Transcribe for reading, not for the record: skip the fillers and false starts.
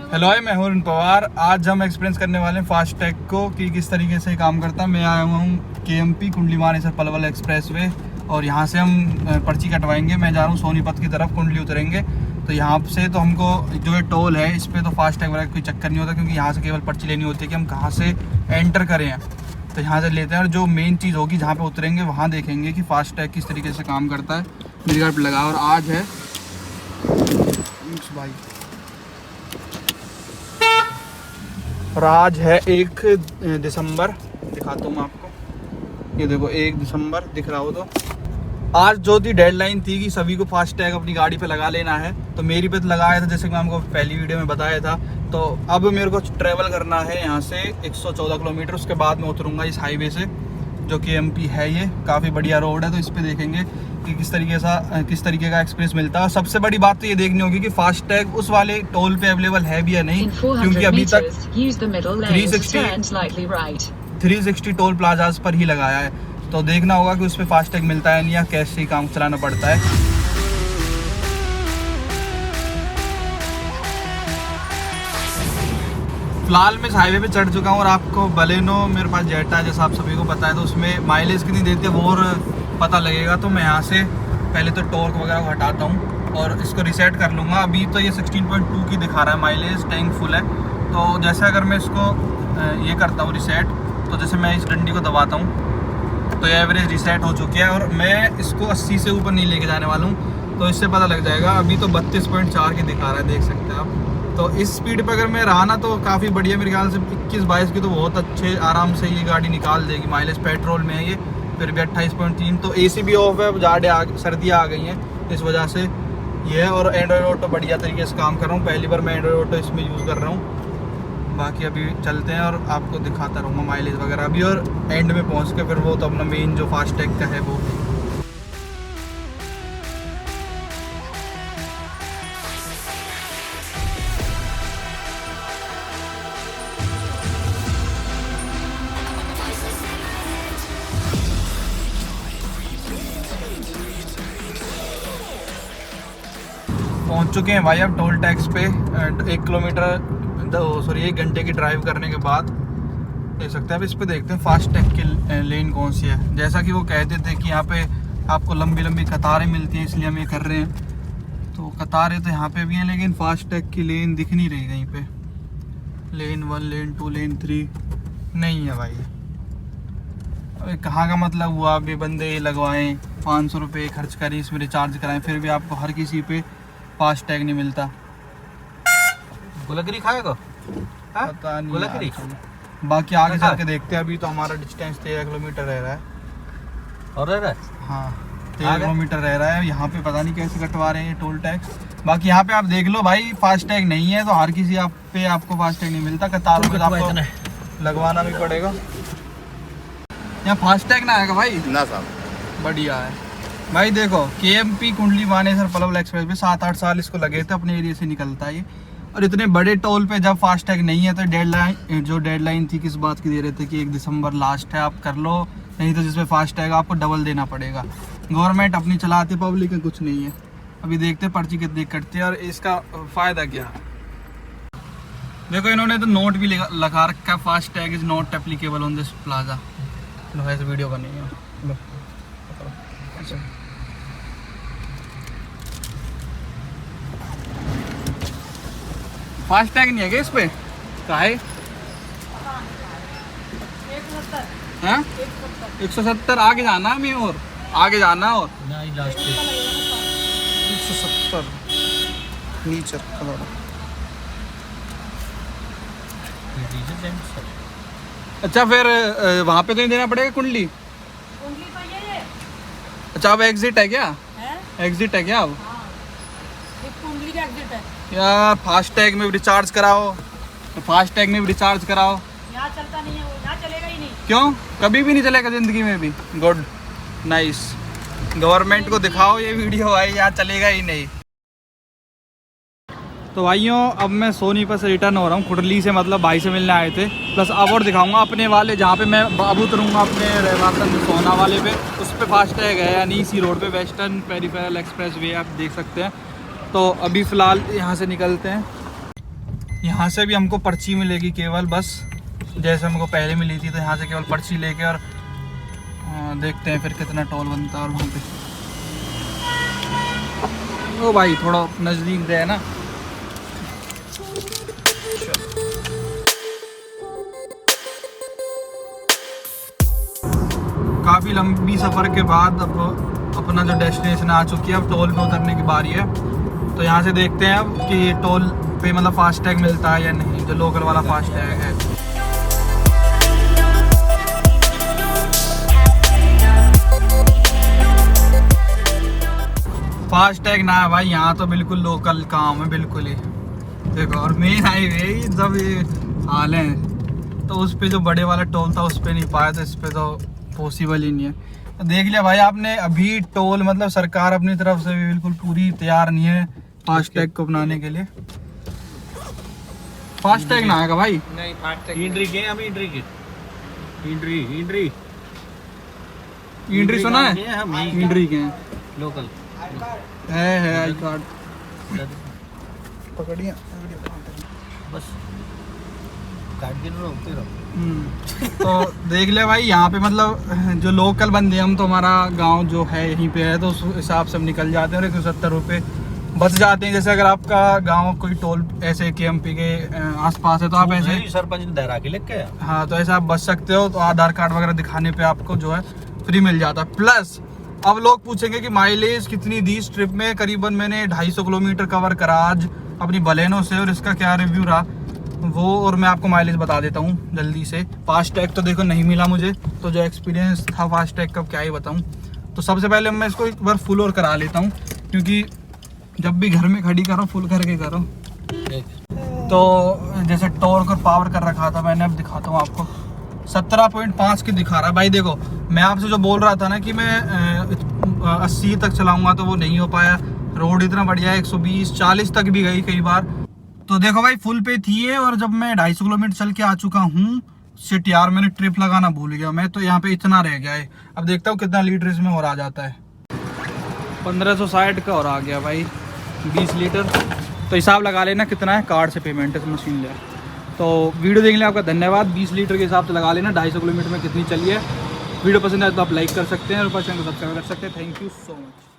Hello मैं हूँ पवार। आज हम एक्सपीरियंस करने वाले हैं फास्ट टैग को कि किस तरीके से काम करता है। मैं आया हुआ हूँ KMP Kundli Manesar Palwal express way और यहाँ से हम पर्ची कटवाएंगे। मैं जा रहा हूँ सोनीपत की तरफ, कुंडली उतरेंगे। तो यहाँ से तो हमको जो ये टोल है इस पर तो फास्ट टैग वगैरह कोई चक्कर नहीं होता, क्योंकि यहाँ से केवल पर्ची लेनी होती है कि हम कहाँ से एंटर करें। तो यहाँ से लेते हैं और जो मेन चीज़ होगी जहाँ पे उतरेंगे वहाँ देखेंगे कि फास्ट टैग किस तरीके से काम करता है। मेरी गाड़ी पर लगा और आज है भाई और आज है 1 दिसंबर। दिखाता हूँ मैं आपको, ये देखो 1 दिसंबर दिख रहा हो तो। आज जो थी डेडलाइन थी कि सभी को फास्ट टैग अपनी गाड़ी पे लगा लेना है, तो मेरी पे तो लगाया था जैसे कि मैं आपको पहली वीडियो में बताया था। तो अब मेरे को ट्रैवल करना है यहाँ से 114 किलोमीटर, उसके बाद मैं उतरूँगा इस हाईवे से जो KMP है। ये काफ़ी बढ़िया रोड है, तो इस पर देखेंगे कि किस तरीके का एक्सपीरियंस मिलता है। सबसे बड़ी बात तो ये देखनी होगी कि फास्ट टैग उस वाले टोल पे अवेलेबल है भी या नहीं, क्योंकि अभी तक 360 टोल प्लाजाज पर ही लगाया है। तो देखना होगा कि उस पर फास्ट टैग मिलता है नहीं या कैसे ही काम चलाना पड़ता है। फिलहाल मैं इस हाईवे पे चढ़ चुका हूँ और आपको बलेनो मेरे पास जेटा है, जैसा आप सभी को पता है, तो उसमें माइलेज कितनी देती है वो और पता लगेगा। तो मैं यहाँ से पहले तो टॉर्क वगैरह को हटाता हूँ और इसको रीसेट कर लूँगा। अभी तो ये 16.2 की दिखा रहा है माइलेज, टैंक फुल है। तो जैसे अगर मैं इसको ये करता हूँ रीसेट, तो जैसे मैं इस डंडी को दबाता हूँ तो ये एवरेज रीसेट हो चुकी है और मैं इसको 80 से ऊपर नहीं लेके जाने वाला हूँ, तो इससे पता लग जाएगा। अभी तो 32.4 की दिखा रहा है, देख सकते हैं आप। तो इस स्पीड पर अगर मैं रहा ना तो काफ़ी बढ़िया, मेरे ख्याल से 21-22 की तो बहुत अच्छे आराम से ये गाड़ी निकाल देगी माइलेज। पेट्रोल में है ये, फिर भी 28.3। तो AC भी ऑफ है, सर्दियाँ आ गई हैं इस वजह से ये है। और एंड्रॉयड ऑटो बढ़िया तरीके से काम कर रहा हूँ, पहली बार मैं एंड्रॉयड ऑटो इसमें यूज़ कर रहा हूँ। बाकी अभी चलते हैं और आपको दिखाता रहूँगा माइलेज वगैरह अभी, और एंड में पहुँच के फिर वो तो अपना मेन जो फास्ट टैग का है वो। पहुंच चुके हैं भाई अब टोल टैक्स पे। 1 घंटे की ड्राइव करने के बाद देख सकते हैं। अब इस पे देखते हैं फास्ट टैग की लेन कौन सी है। जैसा कि वो कहते थे कि यहाँ पे आपको लंबी लंबी कतारें मिलती हैं, इसलिए हम ये कर रहे हैं। तो कतारें तो यहाँ पे भी हैं, लेकिन फास्ट टैग की लेन दिख नहीं रही कहीं पे। लेन 1, लेन 2, लेन 3 नहीं है भाई। अभी कहाँ का मतलब हुआ, अभी बंदे लगवाएं 500 रुपये खर्च करें, इसमें रिचार्ज कराएं, फिर भी आपको हर किसी पे फास्ट टैग नहीं मिलता। गुलकरी खाएगा? पता नहीं गुलकरी। बाकी आगे चल के देखते हैं। अभी तो हमारा डिस्टेंस 13 किलोमीटर रह रहा है। और रह रहा है? हाँ 13 किलोमीटर रह रहा है। यहाँ पे पता नहीं कैसे कटवा रहे हैं टोल टैक्स। बाकी यहाँ पे आप देख लो भाई, फास्ट टैग नहीं है तो हर किसी आपको फास्ट टैग नहीं मिलता। कतारों में आपको लगवाना भी पड़ेगा। यहाँ फास्ट टैग ना आएगा भाई ना साहब, बढ़िया है भाई। देखो KMP कुंडली मानेसर पलवल एक्सप्रेस पे 7-8 साल इसको लगे थे, अपने एरिया से निकलता है ये। और इतने बड़े टोल पे जब फास्ट टैग नहीं है तो डेडलाइन थी किस बात की दे रहे थे कि 1 दिसंबर लास्ट है, आप कर लो, नहीं तो जिसपे फास्ट टैग आपको डबल देना पड़ेगा। गवर्नमेंट अपनी चलाती, पब्लिक में कुछ नहीं है। अभी देखते पर्ची कितनी कटती है और इसका फ़ायदा क्या है। देखो इन्होंने तो नोट भी लगा रखा है, fast tag is not applicable on this plaza. ऐसे वीडियो बनी है। फास्ट टैग नहीं है क्या इस पे? क्या है? 170 आगे जाना है, हमें और आगे जाना और नहीं, लास्ट पे 170 नीचे अच्छा फिर वहाँ पे तो नहीं देना पड़ेगा कुंडली? अच्छा अब एग्जिट है क्या? एग्जिट है क्या अब? कुंडली का एग्जिट है यार फास्ट टैग में भी रिचार्ज कराओ, फास्ट टैग में भी रिचार्ज कराओ। यहाँ चलता नहीं है, वो यहाँ चलेगा ही नहीं। क्यों? कभी भी नहीं चलेगा जिंदगी में भी? Good, nice. गवर्नमेंट को दिखाओ ये वीडियो भाई, यहाँ चलेगा ही नहीं। तो भाइयों अब मैं सोनीपत से रिटर्न हो रहा हूँ, कुंडली से, मतलब भाई से मिलने आए थे। प्लस अब और दिखाऊंगा अपने वाले जहाँ पे मैं अब उतरूँगा अपने रहवासन सोना वाले पे, उस पर फास्ट टैग है यानी इसी रोड पे, वेस्टर्न पेरिफेरल एक्सप्रेस वे आप देख सकते हैं। तो अभी फ़िलहाल यहाँ से निकलते हैं। यहाँ से भी हमको पर्ची मिलेगी केवल, बस जैसे हमको पहले मिली थी। तो यहाँ से केवल पर्ची लेके और देखते हैं फिर कितना टोल बनता है। और वहाँ पे ओ भाई थोड़ा नज़दीक दे है ना। काफ़ी लंबी सफ़र के बाद अब अपना जो डेस्टिनेशन आ चुकी है, अब टोल पे उतरने की बारी है। तो यहाँ से देखते हैं अब कि टोल पे मतलब फास्टैग मिलता है या नहीं, जो लोकल वाला फास्टैग है। फास्टैग ना है भाई, यहाँ तो बिल्कुल लोकल काम है बिल्कुल ही। देखो, और मेन हाईवे जब ये हाल है, तो उस पे जो बड़े वाला टोल था उस पे नहीं पाया, तो इस पे तो पॉसिबल ही नहीं है। तो देख लिया भाई आपने, अभी टोल मतलब सरकार अपनी तरफ से भी बिल्कुल पूरी तैयार नहीं है फास्टैग को अपनाने के लिए। फास्टैग ना आएगा भाई, नहीं फास्टैग इंट्री के हम इंट्री के इंट्री इंट्री इंट्री सुना है? हम इंट्री के हैं, लोकल है आई कार्ड पकड़िए बस काट के रोकते रहो। तो देख ले भाई, यहाँ पे मतलब जो लोकल बंदे हम, तो हमारा गांव जो है यहीं पे है, तो उस हिसाब से हम निकल जाते हैं और 170 रुपये बच जाते हैं। जैसे अगर आपका गांव कोई टोल ऐसे KMP के आसपास है तो आप ऐसे सरपंच ने दहरा के लेके हाँ, तो ऐसे आप बच सकते हो। तो आधार कार्ड वगैरह दिखाने पे आपको जो है फ्री मिल जाता है। प्लस अब लोग पूछेंगे कि माइलेज कितनी दी इस ट्रिप में। करीबन मैंने 250 किलोमीटर कवर करा आज अपनी बलेनो से, और इसका क्या रिव्यू रहा वो और मैं आपको माइलेज बता देता हूँ जल्दी से। फास्टैग तो देखो नहीं मिला मुझे, तो जो एक्सपीरियंस था फास्टैग का क्या ही बताऊँ। तो सबसे पहले मैं इसको एक बार फुल और करा लेता हूँ, क्योंकि जब भी घर में खड़ी करो फुल करके करो। तो जैसे टॉर्क और पावर कर रखा था मैंने, अब दिखाता हूँ आपको। 17.5 की दिखा रहा है भाई। देखो, मैं आपसे जो बोल रहा था ना कि मैं 80 तक चलाऊंगा, तो वो नहीं हो पाया। रोड इतना बढ़िया है, 120 40 तक भी गई कई बार। तो देखो भाई, फुल पे थी है, और जब मैं 250 किलोमीटर चल के आ चुका हूँ। शिट यार, मैंने ट्रिप लगाना भूल गया मैं, तो यहाँ पे इतना रह गया है। अब देखता हूँ कितना लीटर इसमें और आ जाता है। 1560 का और आ गया भाई, 20 लीटर। तो हिसाब लगा लेना कितना है, कार्ड से पेमेंट है, मशीन ले। तो वीडियो देखने के लिए आपका धन्यवाद। 20 लीटर के हिसाब से लगा लेना 250 किलोमीटर में कितनी चली है। वीडियो पसंद आए तो आप लाइक कर सकते हैं और चैनल को सब्सक्राइब कर सकते हैं। Thank you so much.